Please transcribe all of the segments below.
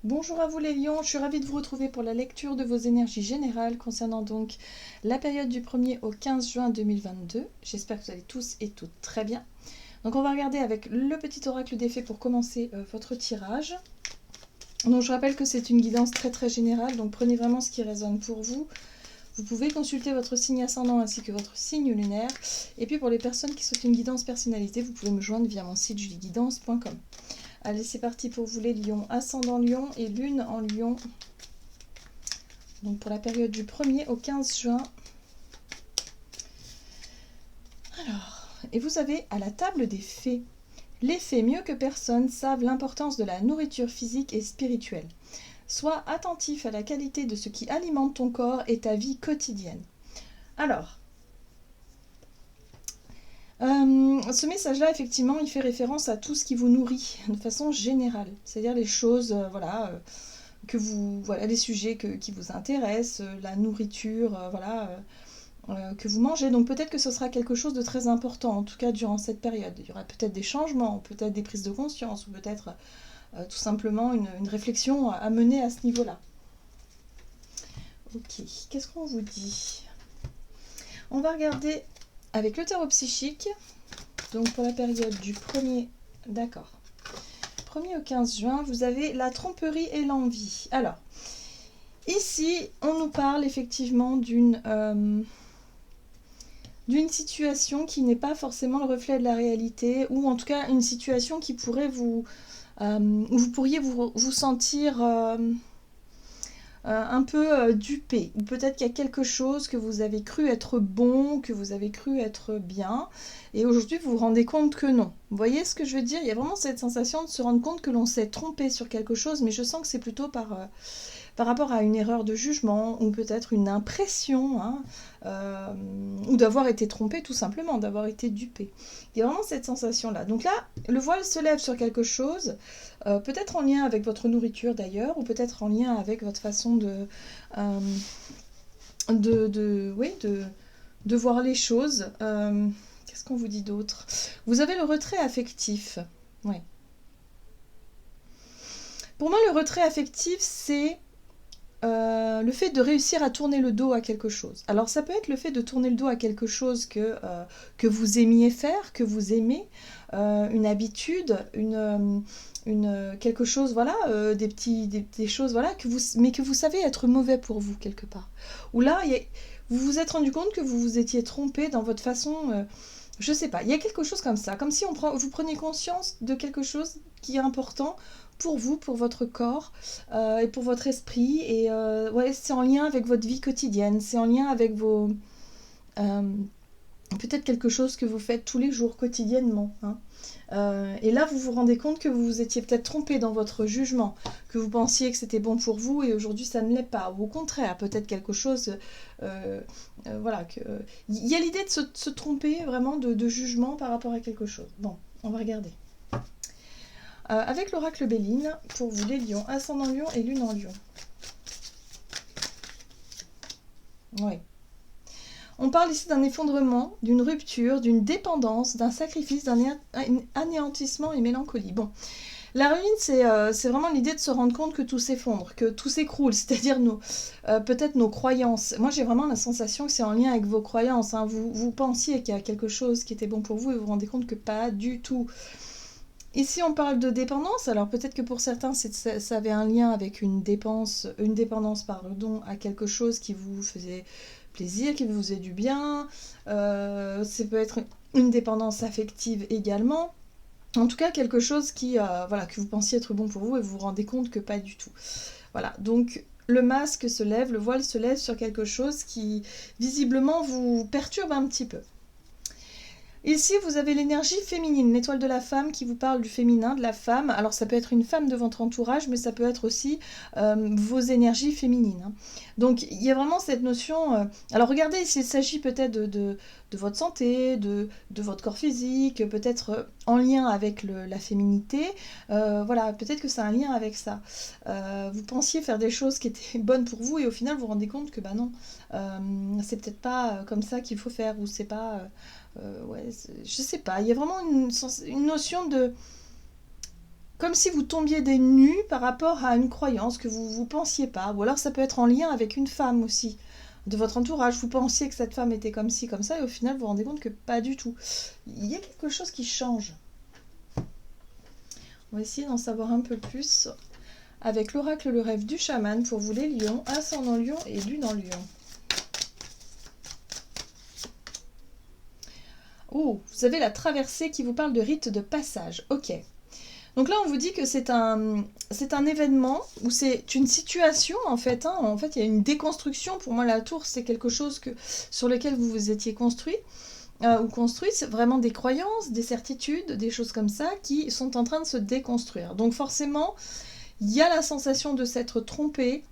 Bonjour à vous les lions, je suis ravie de vous retrouver pour la lecture de vos énergies générales concernant donc la période du 1er au 15 juin 2022. J'espère que vous allez tous et toutes très bien. Donc on va regarder avec le petit oracle des fées pour commencer votre tirage. Donc je rappelle que c'est une guidance très générale, donc prenez vraiment ce qui résonne pour vous. Vous pouvez consulter votre signe ascendant ainsi que votre signe lunaire. Et puis pour les personnes qui souhaitent une guidance personnalisée, vous pouvez me joindre via mon site julieguidance.com. Allez, c'est parti pour vous les lions, ascendant lion et lune en lion. Donc pour la période du 1er au 15 juin. Alors, et vous avez à la table des fées. Les fées, mieux que personne, savent l'importance de la nourriture physique et spirituelle. Sois attentif à la qualité de ce qui alimente ton corps et ta vie quotidienne. Alors, ce message-là, effectivement, il fait référence à tout ce qui vous nourrit de façon générale. C'est-à-dire les choses, que vous, voilà, les sujets qui vous intéressent, la nourriture, que vous mangez. Donc peut-être que ce sera quelque chose de très important, en tout cas durant cette période. Il y aura peut-être des changements, peut-être des prises de conscience, ou peut-être tout simplement une réflexion à mener à ce niveau-là. Ok, qu'est-ce qu'on vous dit? On va regarder avec le tarot psychique, donc pour la période du 1er, d'accord, 1er au 15 juin, vous avez la tromperie et l'envie. Alors, ici, on nous parle effectivement d'une situation qui n'est pas forcément le reflet de la réalité, ou en tout cas une situation qui pourrait où vous pourriez vous sentir un peu dupé, ou peut-être qu'il y a quelque chose que vous avez cru être bon, que vous avez cru être bien, et aujourd'hui vous vous rendez compte que non. Vous voyez ce que je veux dire? Il y a vraiment cette sensation de se rendre compte que l'on s'est trompé sur quelque chose, mais je sens que c'est plutôt par rapport à une erreur de jugement ou peut-être une impression, hein, ou d'avoir été trompé tout simplement, d'avoir été dupé. Il y a vraiment cette sensation-là. Donc là, le voile se lève sur quelque chose, peut-être en lien avec votre nourriture d'ailleurs, ou peut-être en lien avec votre façon de voir les choses. Qu'est-ce qu'on vous dit d'autre? Vous avez le retrait affectif. Ouais. Pour moi, le retrait affectif, c'est le fait de réussir à tourner le dos à quelque chose. Alors ça peut être le fait de tourner le dos à quelque chose que vous aimiez faire, que vous aimez, une habitude, quelque chose, voilà, des choses, voilà, mais que vous savez être mauvais pour vous quelque part. Ou là, vous vous êtes rendu compte que vous vous étiez trompé dans votre façon, je sais pas, il y a quelque chose comme ça, comme si vous preniez conscience de quelque chose qui est important pour vous, pour votre corps et pour votre esprit. Et ouais, c'est en lien avec votre vie quotidienne, c'est en lien avec vos... euh, peut-être quelque chose que vous faites tous les jours, quotidiennement. Hein. Et là, vous vous rendez compte que vous vous étiez peut-être trompé dans votre jugement, que vous pensiez que c'était bon pour vous et aujourd'hui ça ne l'est pas. Ou au contraire, peut-être quelque chose... voilà, il y a l'idée de se tromper vraiment de jugement par rapport à quelque chose. Bon, on va regarder. Avec l'oracle Béline, pour vous les lions, ascendant lion et lune en lion. Oui. On parle ici d'un effondrement, d'une rupture, d'une dépendance, d'un sacrifice, d'un anéantissement et mélancolie. Bon, la ruine, c'est vraiment l'idée de se rendre compte que tout s'effondre, que tout s'écroule, c'est-à-dire peut-être nos croyances. Moi, j'ai vraiment la sensation que c'est en lien avec vos croyances. Hein. Vous pensiez qu'il y a quelque chose qui était bon pour vous et vous vous rendez compte que pas du tout. Ici, on parle de dépendance. Alors peut-être que pour certains, ça avait un lien avec une dépendance, à quelque chose qui vous faisait plaisir, qui vous faisait du bien. Ça peut être une dépendance affective également. En tout cas, quelque chose que vous pensiez être bon pour vous et vous vous rendez compte que pas du tout. Voilà, donc le masque se lève, le voile se lève sur quelque chose qui visiblement vous perturbe un petit peu. Ici, vous avez l'énergie féminine, l'étoile de la femme qui vous parle du féminin, de la femme. Alors, ça peut être une femme de votre entourage, mais ça peut être aussi vos énergies féminines. Hein. Donc, il y a vraiment cette notion... Alors, regardez, s'il s'agit peut-être de votre santé, de votre corps physique, peut-être en lien avec la féminité. Voilà, peut-être que c'est un lien avec ça. Vous pensiez faire des choses qui étaient bonnes pour vous et au final, vous vous rendez compte que, bah non, c'est peut-être pas comme ça qu'il faut faire ou c'est pas... ouais, je sais pas, il y a vraiment une notion comme si vous tombiez des nues par rapport à une croyance que vous ne pensiez pas. Ou alors ça peut être en lien avec une femme aussi, de votre entourage. Vous pensiez que cette femme était comme ci, comme ça, et au final vous vous rendez compte que pas du tout. Il y a quelque chose qui change. On va essayer d'en savoir un peu plus avec l'oracle Le Rêve du Chaman pour vous les lions, ascendant lion et lune en lion. Oh, vous avez la traversée qui vous parle de rite de passage. Ok. Donc là, on vous dit que c'est un événement ou c'est une situation en fait. Hein. En fait, il y a une déconstruction. Pour moi, la tour, c'est quelque chose sur lequel vous vous étiez construit ou construit. C'est vraiment des croyances, des certitudes, des choses comme ça qui sont en train de se déconstruire. Donc forcément, il y a la sensation de s'être trompé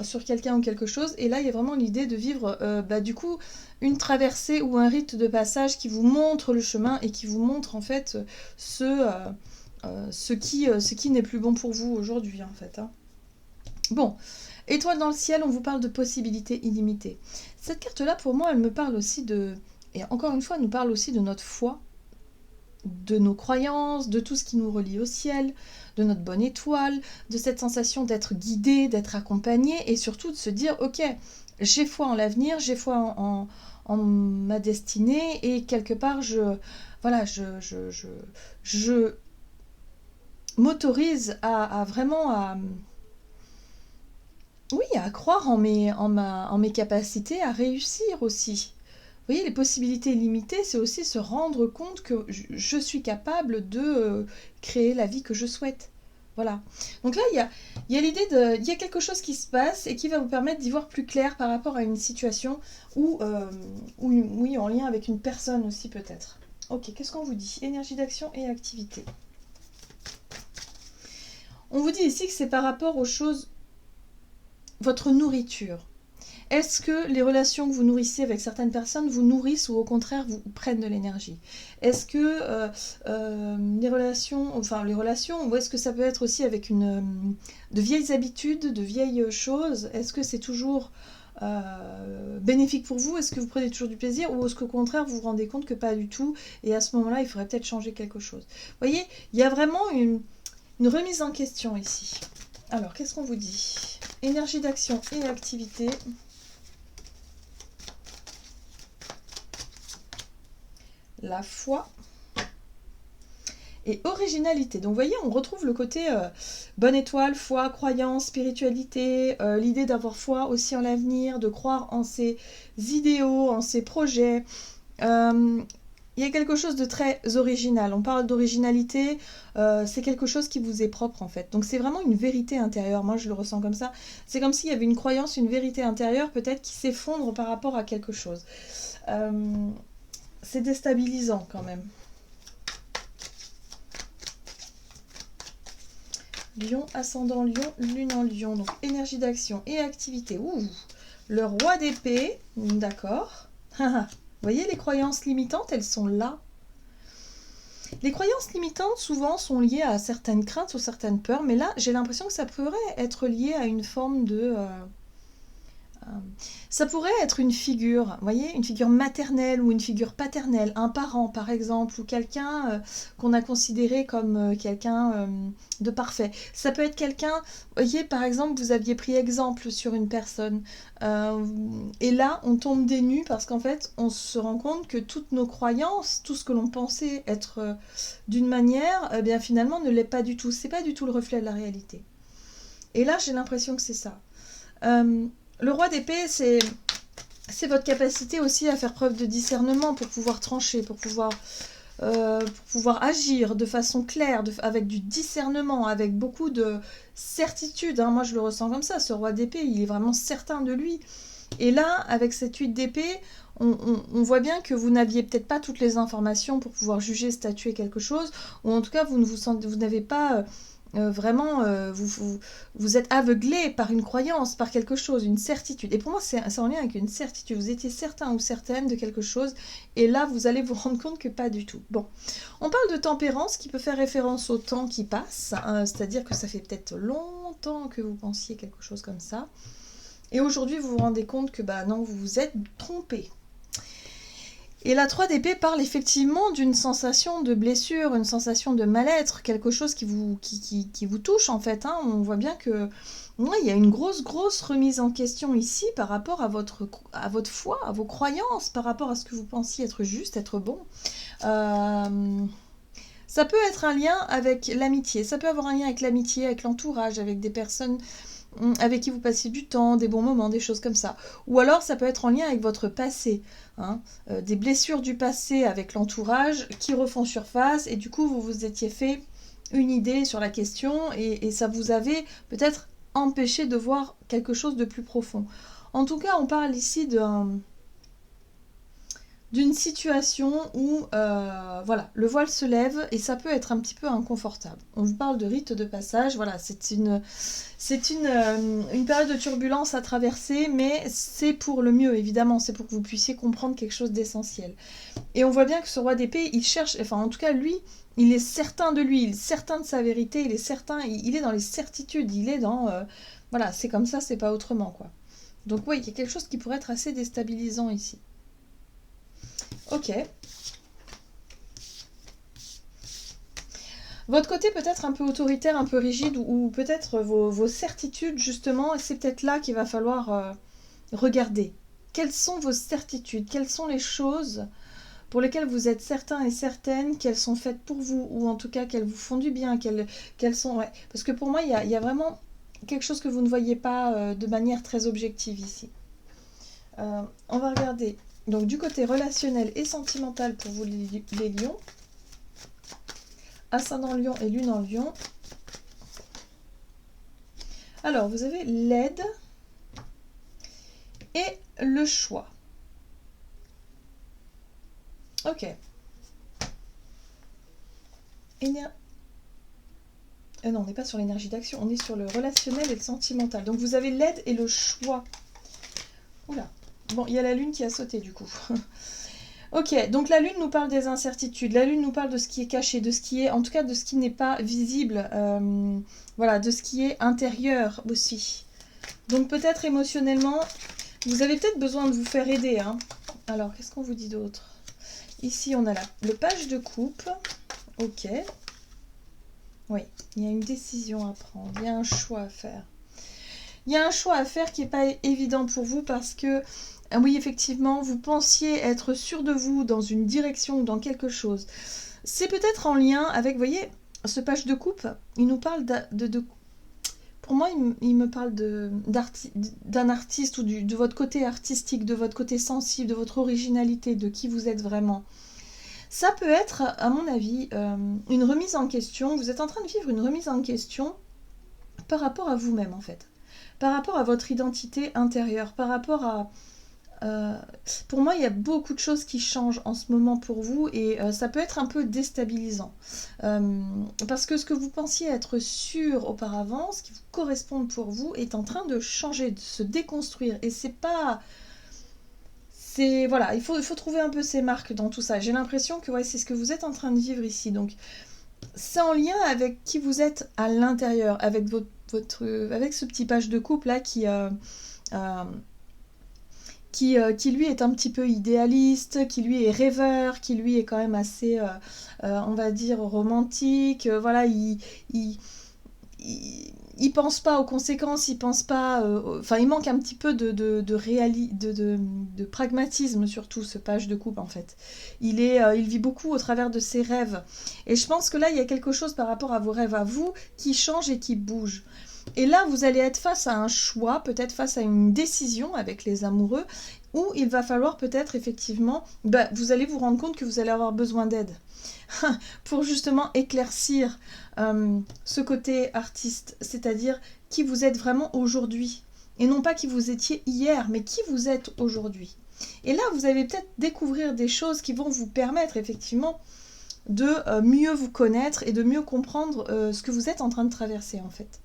sur quelqu'un ou quelque chose. Et là, il y a vraiment l'idée de vivre du coup une traversée ou un rite de passage qui vous montre le chemin et qui vous montre en fait ce qui n'est plus bon pour vous aujourd'hui en fait. Hein. Bon, étoile dans le ciel, on vous parle de possibilités illimitées. Cette carte-là, pour moi, elle me parle aussi et encore une fois, elle nous parle aussi de notre foi, de nos croyances, de tout ce qui nous relie au ciel, de notre bonne étoile, de cette sensation d'être guidé, d'être accompagné, et surtout de se dire, ok, j'ai foi en l'avenir, j'ai foi en ma destinée, et quelque part, je m'autorise à vraiment à croire en mes capacités à réussir aussi. Vous voyez, les possibilités limitées, c'est aussi se rendre compte que je suis capable de créer la vie que je souhaite. Voilà. Donc là, il y a l'idée il y a quelque chose qui se passe et qui va vous permettre d'y voir plus clair par rapport à une situation ou oui, en lien avec une personne aussi peut-être. Ok, qu'est-ce qu'on vous dit? Énergie d'action et activité. On vous dit ici que c'est par rapport aux choses, votre nourriture. Est-ce que les relations que vous nourrissez avec certaines personnes vous nourrissent ou au contraire vous prennent de l'énergie? Est-ce que les relations, ou est-ce que ça peut être aussi avec de vieilles habitudes, de vieilles choses? Est-ce que c'est toujours bénéfique pour vous? Est-ce que vous prenez toujours du plaisir? Ou est-ce qu'au contraire vous vous rendez compte que pas du tout et à ce moment-là il faudrait peut-être changer quelque chose? Vous voyez, il y a vraiment une remise en question ici. Alors, qu'est-ce qu'on vous dit? Énergie d'action et activité. La foi et originalité. Donc vous voyez, on retrouve le côté bonne étoile, foi, croyance, spiritualité, l'idée d'avoir foi aussi en l'avenir, de croire en ses idéaux, en ses projets. Il y a quelque chose de très original. On parle d'originalité, c'est quelque chose qui vous est propre en fait. Donc c'est vraiment une vérité intérieure, moi je le ressens comme ça. C'est comme s'il y avait une croyance, une vérité intérieure peut-être qui s'effondre par rapport à quelque chose. C'est déstabilisant quand même. Lion, ascendant lion, lune en lion. Donc énergie d'action et activité. Ouh, le roi d'épée, d'accord. Vous voyez, les croyances limitantes, elles sont là. Les croyances limitantes, souvent, sont liées à certaines craintes ou certaines peurs. Mais là, j'ai l'impression que ça pourrait être lié à une forme de... ça pourrait être une figure, vous voyez, une figure maternelle ou une figure paternelle, un parent par exemple, ou quelqu'un qu'on a considéré comme quelqu'un de parfait. Ça peut être quelqu'un, vous voyez, par exemple, vous aviez pris exemple sur une personne, et là, on tombe des nues parce qu'en fait, on se rend compte que toutes nos croyances, tout ce que l'on pensait être d'une manière, eh bien finalement ne l'est pas du tout. C'est pas du tout le reflet de la réalité. Et là, j'ai l'impression que c'est ça. Le roi d'épée, c'est votre capacité aussi à faire preuve de discernement pour pouvoir trancher, pour pouvoir agir de façon claire, avec du discernement, avec beaucoup de certitude. Hein. Moi, je le ressens comme ça. Ce roi d'épée, il est vraiment certain de lui. Et là, avec cette 8 d'épée, on voit bien que vous n'aviez peut-être pas toutes les informations pour pouvoir juger, statuer quelque chose, ou en tout cas, vous n'avez pas... vraiment, vous êtes aveuglé par une croyance, par quelque chose, une certitude. Et pour moi, c'est en lien avec une certitude. Vous étiez certain ou certaine de quelque chose, et là, vous allez vous rendre compte que pas du tout. Bon, on parle de tempérance qui peut faire référence au temps qui passe, c'est-à-dire que ça fait peut-être longtemps que vous pensiez quelque chose comme ça, et aujourd'hui, vous vous rendez compte que, bah non, vous vous êtes trompé. Et la 3 d'épée parle effectivement d'une sensation de blessure, une sensation de mal-être, quelque chose qui vous touche en fait. Hein. On voit bien que ouais, il y a une grosse remise en question ici par rapport à votre foi, à vos croyances, par rapport à ce que vous pensiez être juste, être bon. Euh, Ça peut être un lien avec l'amitié, ça peut avoir un lien avec l'amitié, avec l'entourage, avec des personnes avec qui vous passez du temps, des bons moments, des choses comme ça. Ou alors ça peut être en lien avec votre passé, hein, des blessures du passé avec l'entourage qui refont surface et du coup vous vous étiez fait une idée sur la question et ça vous avait peut-être empêché de voir quelque chose de plus profond. En tout cas, on parle ici d'une situation où voilà, le voile se lève et ça peut être un petit peu inconfortable. On vous parle de rite de passage, voilà, c'est une période de turbulence à traverser, mais c'est pour le mieux, évidemment, c'est pour que vous puissiez comprendre quelque chose d'essentiel. Et on voit bien que ce roi d'épée, il cherche, enfin en tout cas lui, il est certain de lui, il est certain de sa vérité, il est certain, il est dans les certitudes, il est dans, voilà, c'est comme ça, c'est pas autrement, quoi. Donc oui, il y a quelque chose qui pourrait être assez déstabilisant ici. Ok. Votre côté peut-être un peu autoritaire, un peu rigide, ou peut-être vos certitudes, justement, c'est peut-être là qu'il va falloir regarder. Quelles sont vos certitudes? Quelles sont les choses pour lesquelles vous êtes certain et certaine qu'elles sont faites pour vous, ou en tout cas qu'elles vous font du bien, qu'elles sont... Ouais. Parce que pour moi, il y a vraiment quelque chose que vous ne voyez pas de manière très objective ici. On va regarder donc du côté relationnel et sentimental pour vous les lions. Ascendant lion et lune en lion. Alors, vous avez l'aide et le choix. Ok. Non, on n'est pas sur l'énergie d'action, on est sur le relationnel et le sentimental. Donc vous avez l'aide et le choix. Oula. Bon, il y a la lune qui a sauté du coup. Ok, donc la lune nous parle des incertitudes, la lune nous parle de ce qui est caché, de ce qui est, en tout cas de ce qui n'est pas visible, voilà, de ce qui est intérieur aussi. Donc peut-être émotionnellement, vous avez peut-être besoin de vous faire aider. Hein. Alors, qu'est-ce qu'on vous dit d'autre? Ici, on a le page de coupe. Ok. Oui, il y a une décision à prendre, il y a un choix à faire. Il y a un choix à faire qui n'est pas évident pour vous parce que, oui, effectivement, vous pensiez être sûr de vous dans une direction ou dans quelque chose. C'est peut-être en lien avec, vous voyez, ce page de coupe, il nous parle pour moi, il me parle d'un artiste ou de votre côté artistique, de votre côté sensible, de votre originalité, de qui vous êtes vraiment. Ça peut être, à mon avis, une remise en question. Vous êtes en train de vivre une remise en question par rapport à vous-même, en fait. Par rapport à votre identité intérieure, par rapport à... pour moi, il y a beaucoup de choses qui changent en ce moment pour vous et ça peut être un peu déstabilisant. Parce que ce que vous pensiez être sûr auparavant, ce qui vous correspond pour vous, est en train de changer, de se déconstruire. Et c'est pas... Voilà, il faut trouver un peu ces marques dans tout ça. J'ai l'impression que ouais, c'est ce que vous êtes en train de vivre ici. Donc, c'est en lien avec qui vous êtes à l'intérieur, avec avec ce petit page de couple là qui lui est un petit peu idéaliste, qui lui est rêveur, qui lui est quand même assez, on va dire, romantique. Voilà, il pense pas aux conséquences, il pense pas... Enfin, il manque un petit peu de pragmatisme, surtout, ce page de coupe, en fait. Il vit beaucoup au travers de ses rêves. Et je pense que là, il y a quelque chose par rapport à vos rêves à vous qui change et qui bouge. Et là, vous allez être face à un choix, peut-être face à une décision avec les amoureux, où il va falloir peut-être, effectivement, vous allez vous rendre compte que vous allez avoir besoin d'aide. Pour justement éclaircir ce côté artiste, c'est-à-dire qui vous êtes vraiment aujourd'hui. Et non pas qui vous étiez hier, mais qui vous êtes aujourd'hui. Et là, vous allez peut-être découvrir des choses qui vont vous permettre effectivement de mieux vous connaître et de mieux comprendre ce que vous êtes en train de traverser en fait.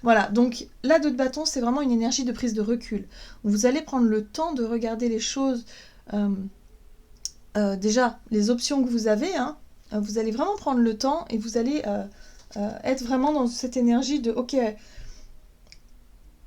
Voilà, donc là, de bâton, c'est vraiment une énergie de prise de recul. Vous allez prendre le temps de regarder les choses, déjà, les options que vous avez, hein, vous allez vraiment prendre le temps et vous allez être vraiment dans cette énergie de « Ok,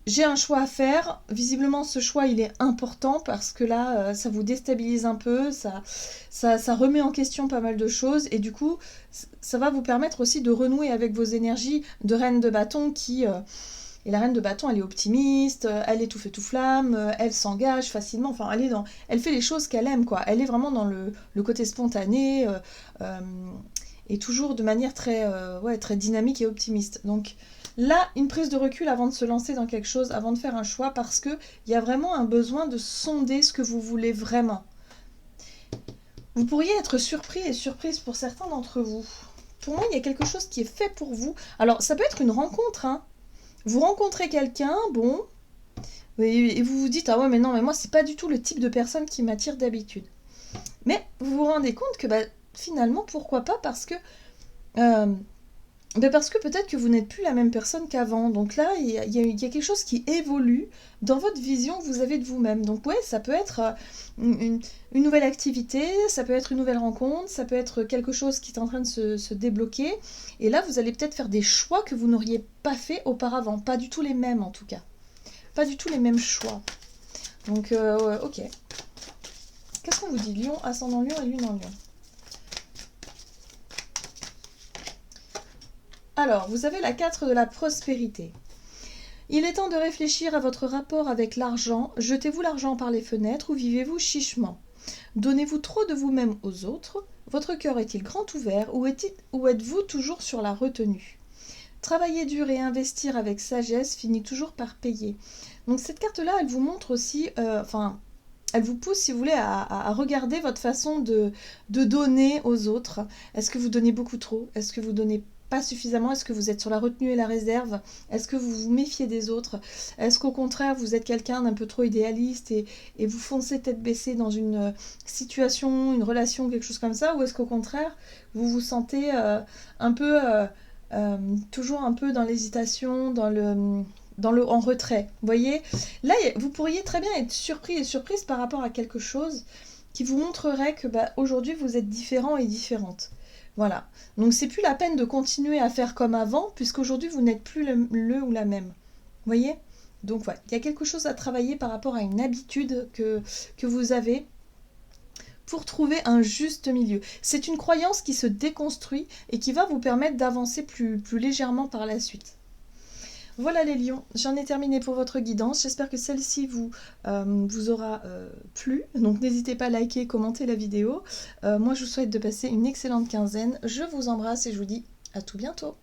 j'ai un choix à faire. Visiblement, ce choix, il est important parce que là, ça vous déstabilise un peu, ça remet en question pas mal de choses. Et du coup, ça va vous permettre aussi de renouer avec vos énergies de reine de bâton qui... et la reine de bâton, elle est optimiste, elle est tout feu tout flamme, elle s'engage facilement, enfin, elle fait les choses qu'elle aime, quoi. Elle est vraiment dans le côté spontané euh, et toujours de manière très, ouais, très dynamique et optimiste. Donc là, une prise de recul avant de se lancer dans quelque chose, avant de faire un choix, parce qu'il y a vraiment un besoin de sonder ce que vous voulez vraiment. Vous pourriez être surpris et surprise pour certains d'entre vous. Pour moi, il y a quelque chose qui est fait pour vous. Alors, ça peut être une rencontre, hein. Vous rencontrez quelqu'un, bon, et vous vous dites, ah ouais, mais non, mais moi, c'est pas du tout le type de personne qui m'attire d'habitude. Mais vous vous rendez compte que, bah, finalement, pourquoi pas, euh, parce que peut-être que vous n'êtes plus la même personne qu'avant. Donc là, il y a quelque chose qui évolue dans votre vision que vous avez de vous-même. Donc ouais, ça peut être une nouvelle activité, ça peut être une nouvelle rencontre, ça peut être quelque chose qui est en train de se débloquer. Et là, vous allez peut-être faire des choix que vous n'auriez pas fait auparavant. Pas du tout les mêmes en tout cas. Pas du tout les mêmes choix. Donc ouais, ok. Qu'est-ce qu'on vous dit? Lion, ascendant Lion et Lune en Lion. Alors, vous avez la 4 de la prospérité. Il est temps de réfléchir à votre rapport avec l'argent. Jetez-vous l'argent par les fenêtres ou vivez-vous chichement? Donnez-vous trop de vous-même aux autres? Votre cœur est-il grand ouvert ou êtes-vous toujours sur la retenue? Travailler dur et investir avec sagesse finit toujours par payer. Donc cette carte-là, elle vous montre aussi, elle vous pousse, si vous voulez, à regarder votre façon de donner aux autres. Est-ce que vous donnez beaucoup trop? Est-ce que vous donnez pas suffisamment? Est-ce que vous êtes sur la retenue et la réserve? Est-ce que vous vous méfiez des autres? Est-ce qu'au contraire, vous êtes quelqu'un d'un peu trop idéaliste et vous foncez tête baissée dans une situation, une relation, quelque chose comme ça? Ou est-ce qu'au contraire, vous vous sentez un peu, toujours un peu dans l'hésitation, en retrait? Vous voyez? Là, vous pourriez très bien être surpris et surprise par rapport à quelque chose qui vous montrerait que bah, aujourd'hui, vous êtes différent et différente. Voilà. Donc c'est plus la peine de continuer à faire comme avant, puisqu'aujourd'hui vous n'êtes plus le ou la même. Vous voyez? Donc voilà, il y a quelque chose à travailler par rapport à une habitude que vous avez pour trouver un juste milieu. C'est une croyance qui se déconstruit et qui va vous permettre d'avancer plus légèrement par la suite. Voilà les lions, j'en ai terminé pour votre guidance. J'espère que celle-ci vous aura plu. Donc n'hésitez pas à liker, commenter la vidéo. Moi je vous souhaite de passer une excellente quinzaine. Je vous embrasse et je vous dis à tout bientôt.